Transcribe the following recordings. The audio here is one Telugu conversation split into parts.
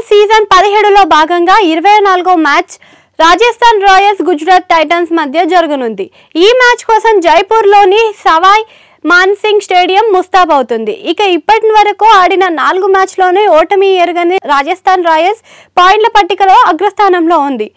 సీజన్ 17లో భాగంగా 24వ match Rajasthan Royals Gujarat Titans మధ్య జరగనుంది. ఈ మ్యాచ్ కోసం జైపూర్లోని సవాయ్ మాన్సింగ్ స్టేడియం ముస్తాబ్ అవుతుంది. ఇక ఇప్పటి వరకు ఆడిన 4 మ్యాచ్లోనే ఓటమి ఎరుగని రాజస్థాన్ రాయల్స్ పాయింట్ల పట్టికలో అగ్రస్థానంలో ఉంది.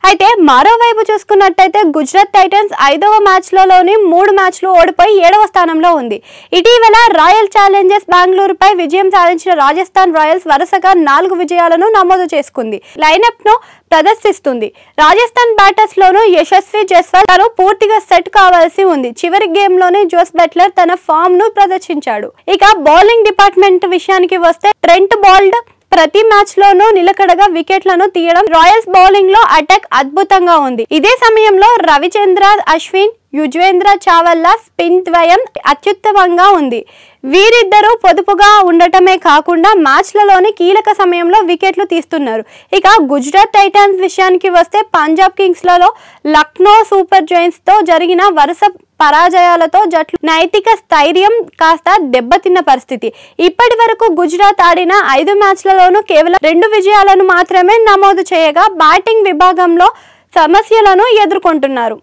అయితే మరోవైపు చూసుకున్నట్టయితే గుజరాత్ టైటన్స్ 5వ మ్యాచ్లోని 3 మ్యాచ్లు ఓడిపోయి 7వ స్థానంలో ఉంది. ఇటీవల రాయల్ ఛాలెంజర్స్ బెంగళూరుపై విజయం సాధించిన రాజస్థాన్ రాయల్స్ వరుసగా 4 విజయాలను నమోదు చేసుకుంది. లైనప్ ను ప్రదర్శిస్తుంది. రాజస్థాన్ బ్యాటర్స్ లోను యశస్వి జైస్వాల్ తను పూర్తిగా సెట్ కావాల్సి ఉంది. చివరి గేమ్ లోనే జోస్ బట్లర్ తన ఫామ్ ను ప్రదర్శించాడు. ఇక బౌలింగ్ డిపార్ట్మెంట్ విషయానికి వస్తే ట్రెంట్ బౌల్ట్ ప్రతి మ్యాచ్ లోనూ నిలకడగా వికెట్లను తీయడం, రాయల్స్ బౌలింగ్ లో అటాక్ అద్భుతంగా ఉంది. ఇదే సమయంలో రవిచంద్ర అశ్విన్, యుజ్వేంద్ర చావల్ల స్పిన్ ద్వయం అత్యుత్తమంగా ఉంది. వీరిద్దరూ పొదుపుగా ఉండటమే కాకుండా మ్యాచ్లలోని కీలక సమయంలో వికెట్లు తీస్తున్నారు. ఇక గుజరాత్ టైటన్స్ విషయానికి వస్తే పంజాబ్ కింగ్స్లలో లక్నో సూపర్ జైంట్స్ తో జరిగిన వరుస పరాజయాలతో జట్లు నైతిక స్థైర్యం కాస్త దెబ్బతిన్న పరిస్థితి. ఇప్పటి వరకు గుజరాత్ ఆడిన 5 మ్యాచ్లలోనూ కేవలం 2 విజయాలను మాత్రమే నమోదు చేయగా బ్యాటింగ్ విభాగంలో సమస్యలను ఎదుర్కొంటున్నారు.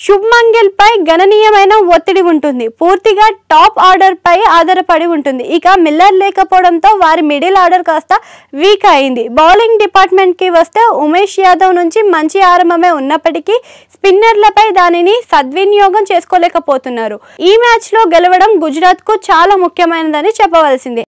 శుభ్మన్ గిల్ పై గణనీయమైన ఒత్తిడి ఉంటుంది. పూర్తిగా టాప్ ఆర్డర్ పై ఆధారపడి ఉంటుంది. ఇక మిల్లర్ లేకపోవడంతో వారి మిడిల్ ఆర్డర్ కాస్త వీక్ అయింది. బౌలింగ్ డిపార్ట్మెంట్ కి వస్తే ఉమేష్ యాదవ్ నుంచి మంచి ఆరంభమే ఉన్నప్పటికీ స్పిన్నర్లపై దానిని సద్వినియోగం చేసుకోలేకపోతున్నారు. ఈ మ్యాచ్ లో గెలవడం గుజరాత్ కు చాలా ముఖ్యమైనదని చెప్పవలసిందే.